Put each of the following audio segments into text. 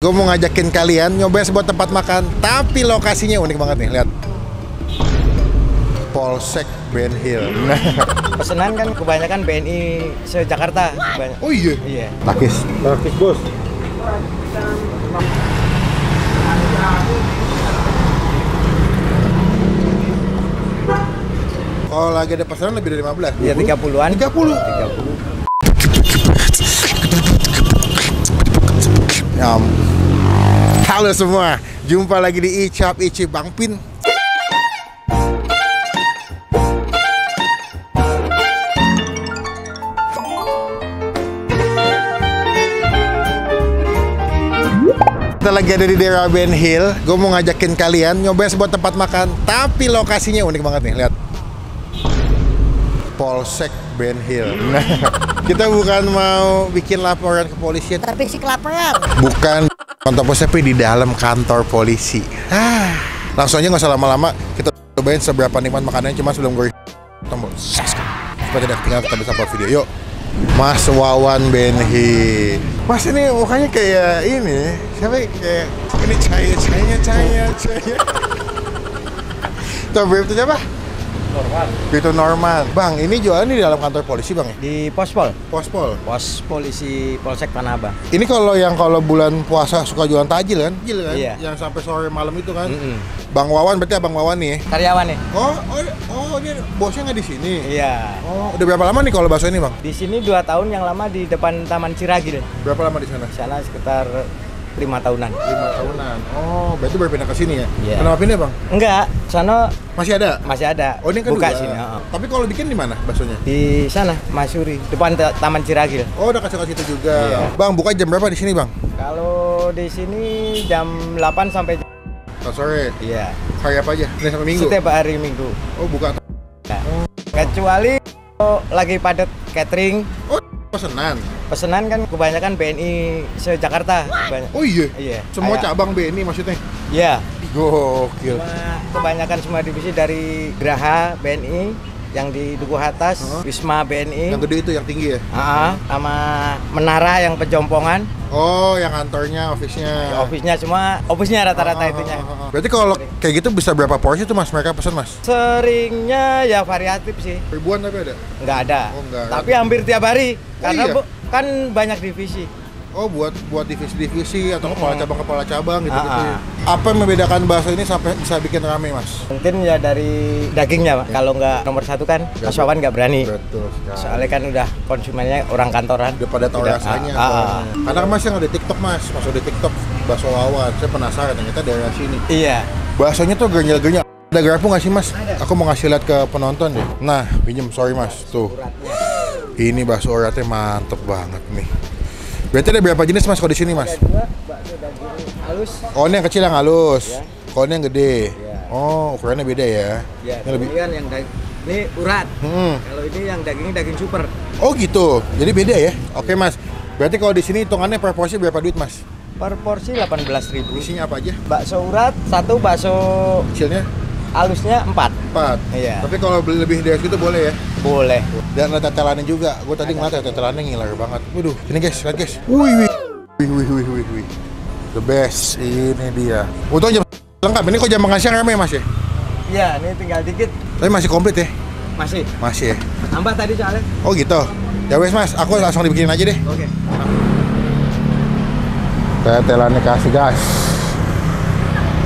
Gue mau ngajakin kalian nyobain sebuah tempat makan, tapi lokasinya unik banget nih, lihat. Polsek Ben Hill. Pesanan kan kebanyakan BNI se-Jakarta. Oh iya? Iya. Takis bos. Kalau lagi ada pesanan lebih dari 15? Iya, 30-an. 30? 30. Halo semua, jumpa lagi di Icap Icip Bang Pin. Kita lagi ada di daerah Ben Hill. Gue mau ngajakin kalian nyobain sebuah tempat makan, tapi lokasinya unik banget nih, lihat. Polsek Ben Hill. Kita bukan mau bikin laporan ke polisi, tapi si kelaparan. bukan kantor polisi, tapi di dalam kantor polisi. Langsung aja, nggak usah lama-lama, kita cobain seberapa nikmat makanannya. Cuma sebelum gue tombol subscribe supaya tidak ketinggalan kita bisa upload video. Yuk, Mas Wawan Ben Hill. Mas ini mukanya kayak ini, siapa ya? Kayak ini cahaya. Tuh, itu siapa? Normal. Itu Norman. Bang, ini jualan di dalam kantor polisi, Bang ya? Di Pospol. Pospol. Pos Polisi Polsek Tanah Abang. Ini kalau bulan puasa suka jualan tajil kan? Tajil kan? Iya. Yang sampai sore malam itu kan? Bang Wawan, berarti Abang Wawan nih. Karyawan nih. Oh, ini bosnya nggak di sini? Iya. Oh, udah berapa lama nih kalau bakso ini, Bang? Di sini 2 tahun, yang lama di depan Taman Ciragil. Berapa lama di sana? Di sana sekitar 5 tahunan. 5 tahunan. Oh, berarti baru pindah ke sini ya? Iya. Kenapa pindah, Bang? Enggak, sana Masih ada? masih ada. Oh, ini kan buka kedua. sini. Tapi kalau bikin di mana baksonya? Di sana, Masuri, depan Taman Ciragil. Oh, udah kasih situ juga. Iya. Bang, buka jam berapa di sini, Bang? Kalau di sini jam 8 sampai Sore. iya. Hari apa aja? Senin sampai Minggu? Setiap hari Minggu. Oh, buka. Nah, kecuali kalau lagi padat catering, Oh, pesenan. pesanan kan kebanyakan BNI se-Jakarta. Oh iya? Iya. Semua Kayak- cabang BNI maksudnya? Iya. Gokil. Kebanyakan semua divisi dari Graha BNI, yang di Dukuh Atas, Wisma BNI, Yang gede itu, yang tinggi ya? sama Menara yang Pejompongan. Oh, yang kantornya, office-nya. Office-nya rata-rata itunya. Berarti kalau kayak gitu bisa berapa porsi tuh, Mas? Mereka pesan, Mas? Seringnya ya variatif sih. Ribuan tapi ada? Nggak ada. Oh, nggak ada. Tapi hampir tiap hari. Karena iya? kan banyak divisi. Oh, buat divisi-divisi atau kepala cabang gitu-gitu. Ah, Ya. Apa yang membedakan bakso ini sampai bisa bikin rame, Mas? Mungkin ya dari dagingnya, Pak. Kalau nggak nomor 1 kan, Mas Wawan nggak berani. Betul sekali. Soalnya kan udah konsumennya orang kantoran. Udah pada tahu rasanya. Karena Mas yang ada TikTok, Mas. Masuk di TikTok bakso Wawan. Saya penasaran, ternyata daerah sini. Iya. Baksonya tuh gernyal-gernyal. Ada garpu nggak sih, Mas? Aku mau ngasih lihat ke penonton deh. Nah, pinjem, sorry, Mas. Tuh. Ini bakso uratnya mantep banget nih. Berarti ada berapa jenis, Mas, kalau di sini, Mas? Ada 2 bakso daging halus. Oh, ini yang kecil yang halus. Ya. Kalau ini yang gede. Ya. Oh, ukurannya beda ya. Ya, Ini lebih. ini kan yang ini urat. Kalau ini yang dagingnya daging super. Oh, gitu. Jadi beda ya. Oke, Mas. Berarti kalau di sini hitungannya per porsi berapa duit, Mas? Per porsi 18.000. Isinya apa aja? Bakso urat 1, bakso Kecilnya halusnya 4. 4. Iya. Tapi kalau beli lebih dari itu boleh ya. Boleh. Dan ada tetelannya juga. Gue tadi ngeliat tetelannya ngiler banget. Waduh, ini guys, lihat guys. Wih. The best. Ini dia. Untung jam lengkap. Ini kok jam makan siang rame, Mas ya? Iya, ini tinggal dikit. Tapi masih komplit ya? Masih. Masih ya? Tambah tadi soalnya. Oh gitu. Ya wes, Mas, aku langsung dibikinin aja deh. Oke. Tetelannya kasih gas.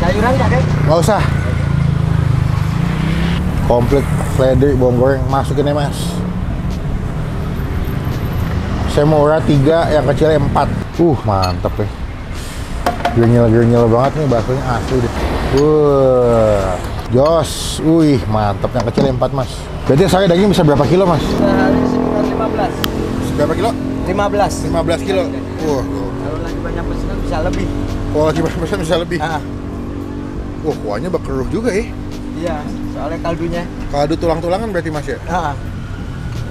Sayuran nggak, Kek? Nggak usah. Komplit fledri bawang goreng, masukin ya, Mas. Saya mau urat 3, yang kecilnya 4. Mantep ya. Gernyel banget nih baksonya, asli deh. Jos. Mantep, yang kecilnya 4, Mas. Berarti saya daging bisa berapa kilo, Mas? Sehari sekitar 15. Berapa kilo? 15. 15 kilo. Kalau lagi banyak pesanan bisa lebih. Kalau lagi berapa bisa lebih? Ah. Kuahnya berkeruh juga ya. Iya, soalnya kaldunya. Kaldu tulang-tulangan berarti, Mas ya? Ah.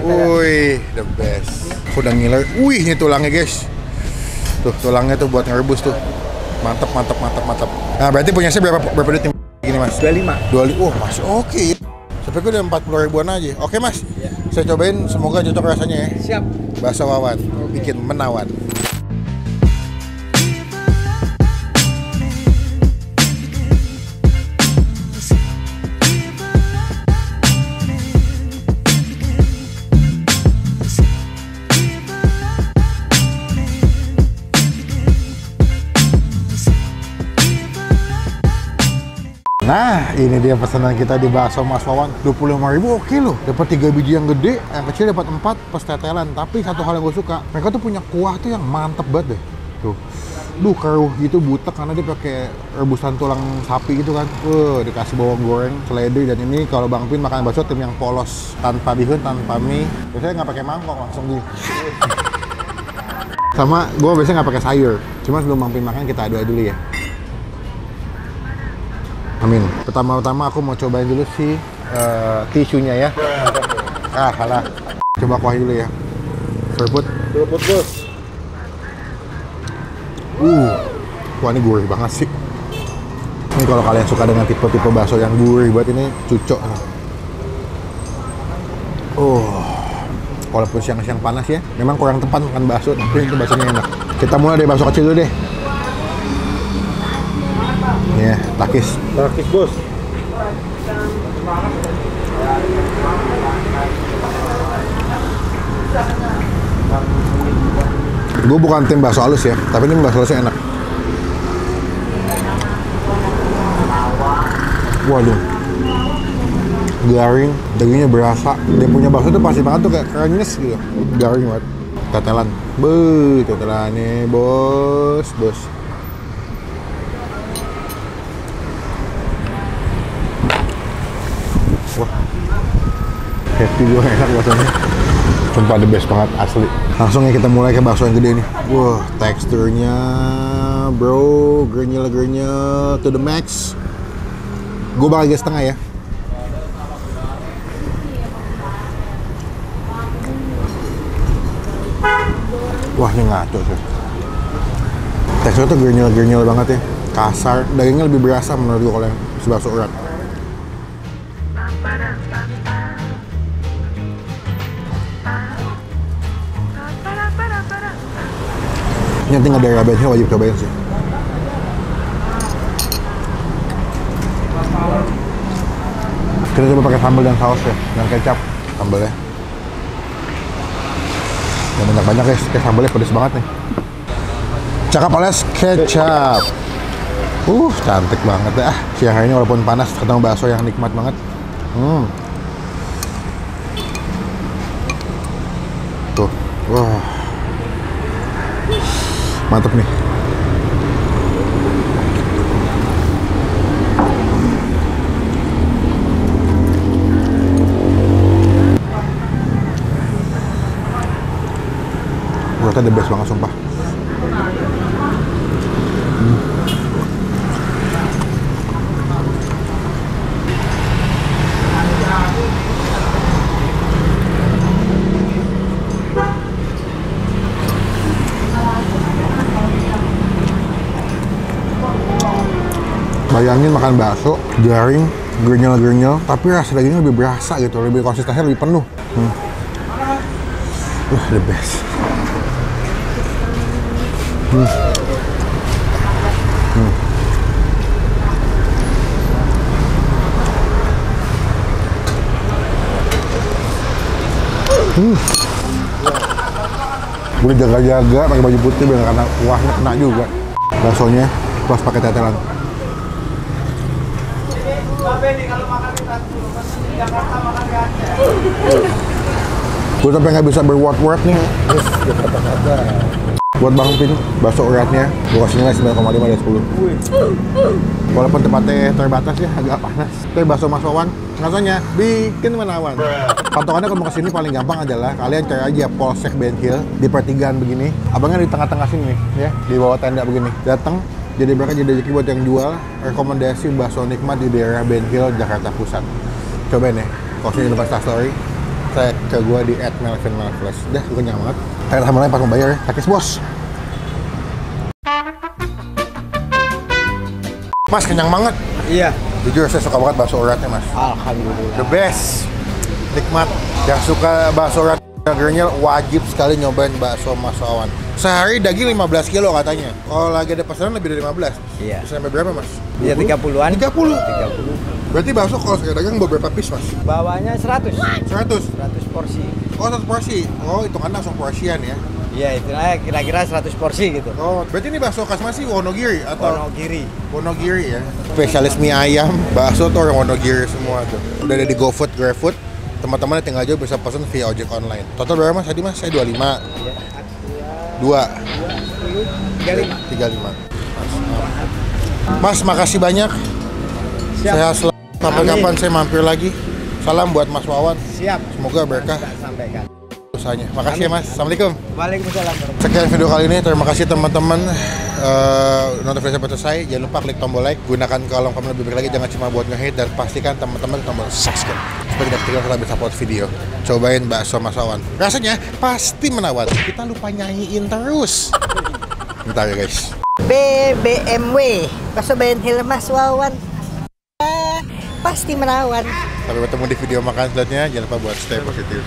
The best. Aku udah ngiler. Ini tulangnya, guys. Tuh, tulangnya tuh buat ngerebus tuh. Mantap. Nah, berarti punya saya berapa duit gini, Mas? 25. 25. Mas, oke. Sampai gue udah 40 ribuan aja. Oke, Mas. Iya. Saya cobain, semoga cocok rasanya ya. Siap. Bakso Wawan, bikin menawan. Nah, ini dia pesanan kita di bakso Mas Wawan. 25.000 oke loh. Dapat 3 biji yang gede, yang kecil dapat 4 plus tetelan. Tapi satu hal yang gue suka, mereka tuh punya kuah tuh yang mantep banget deh. Tuh. Duh, keruh gitu butek karena dia pakai rebusan tulang sapi gitu kan. Dikasih bawang goreng, seledri, dan ini kalau Bang Pin makan bakso tim yang polos, tanpa bihun, tanpa mie. Biasanya nggak pakai mangkok, langsung gini. Sama gue biasanya nggak pakai sayur. Cuma sebelum Bang Pin makan kita adu dulu ya. Amin. Pertama-tama aku mau cobain dulu si tisunya ya. Kalah. Coba kuah dulu ya. Seruput bos. Wah ini gurih banget sih. Ini kalau kalian suka dengan tipe-tipe bakso yang gurih buat ini cucok. Walaupun siang-siang panas ya, memang kurang tepat makan bakso, tapi itu baksonya enak. Kita mulai dari bakso kecil dulu deh. Ya, takis bos. Gue bukan tim bakso halus ya, tapi ini bakso halusnya enak. Waduh, garing, dagingnya berasa. Dia punya bakso tuh pasti banget tuh kayak krenyes gitu, garing banget. Tetelan, tetelannya bos. Wah, happy gue enak baksonya. Sumpah the best banget, asli. Langsung ya kita mulai ke bakso yang gede nih. Wah, teksturnya bro, grenyel to the max. Gue bakal gas setengah ya. Wah, ini ngaco sih. Teksturnya tuh grenyel banget ya. Kasar, dagingnya lebih berasa menurut gue kalau yang bakso urat. Ini tinggal dari Ben Hill wajib cobain sih. Kita coba pakai sambal dan saus ya, yang kecap sambalnya. Yang banyak-banyak guys, kayak sambalnya pedes banget nih. Cakap oles kecap. Cantik banget ya. Siang hari ini walaupun panas, ketemu bakso yang nikmat banget. Tuh, wah. Mantep nih. Uratnya the best banget sumpah. Bayangin makan bakso, garing, grenyel, tapi rasa dagingnya lebih berasa gitu, lebih konsistensinya lebih penuh. The best. Gue jaga-jaga pakai baju putih biar karena kuahnya kena juga. Baksonya plus pakai tetelan. Gue sampai nggak bisa berword-word nih. Buat Bang Pin, bakso uratnya gue kasih nilai 9,5 dari 10. Walaupun tempatnya terbatas ya, agak panas. Tapi bakso Mas Wawan rasanya bikin menawan. Patokannya kalau mau kesini paling gampang adalah kalian cari aja Polsek Ben Hill di pertigaan begini. Abangnya di tengah-tengah sini nih, ya, di bawah tenda begini. Datang, jadi berkah jadi rezeki buat yang jual. Rekomendasi bakso nikmat di daerah Ben Hill, Jakarta Pusat. Cobain ya, kalau sini lupa story, tag ke gue di @melvinmelflash. Dah, gue kenyang banget. Kita sama lagi pas mau bayar ya, takis bos. Mas, kenyang banget. Iya. Jujur saya suka banget bakso uratnya mas. Alhamdulillah. The best. Nikmat. Yang suka bakso urat grenyel wajib sekali nyobain bakso Mas Wawan. Sehari daging 15 kilo katanya. Kalau lagi ada pesanan lebih dari 15. Iya. Bisa sampai berapa mas? Iya 30-an. 30? 30. Berarti bakso kalau sekali dagang beberapa piece mas? Bawahnya 100. 100? 100 porsi. Oh 100 porsi. Oh hitungan langsung porsian ya. Iya, itulah kira-kira 100 porsi gitu. Oh, berarti ini bakso khas masih Wonogiri atau Wonogiri. Wonogiri ya. Spesialis mie ayam, bakso tuh orang Wonogiri semua tuh. Udah ada di GoFood, GrabFood. Teman-teman tinggal aja bisa pesan via ojek online. Total berapa Mas? Tadi Mas, saya 25. Iya, 35. Mas, makasih banyak. Saya kapan-kapan saya mampir lagi. Salam buat Mas Wawan. Siap. Semoga berkah Kita sampaikan. usahanya. Makasih ya Mas. Assalamualaikum. Waalaikumsalam. Sekian video kali ini. Terima kasih teman-teman. Nonton video sampai selesai. Jangan lupa klik tombol like. Gunakan kolom komen lebih baik lagi. Jangan cuma buat nge-hate. Dan pastikan teman-teman tombol subscribe supaya tidak ketinggalan kalau bisa upload video. Cobain bakso Mas Wawan. Rasanya pasti menawan. Kita lupa nyanyiin terus. Bentar ya guys. BMW bakso Benhil Mas Wawan pasti menawan. Sampai bertemu di video makan selanjutnya. Jangan lupa buat stay positif.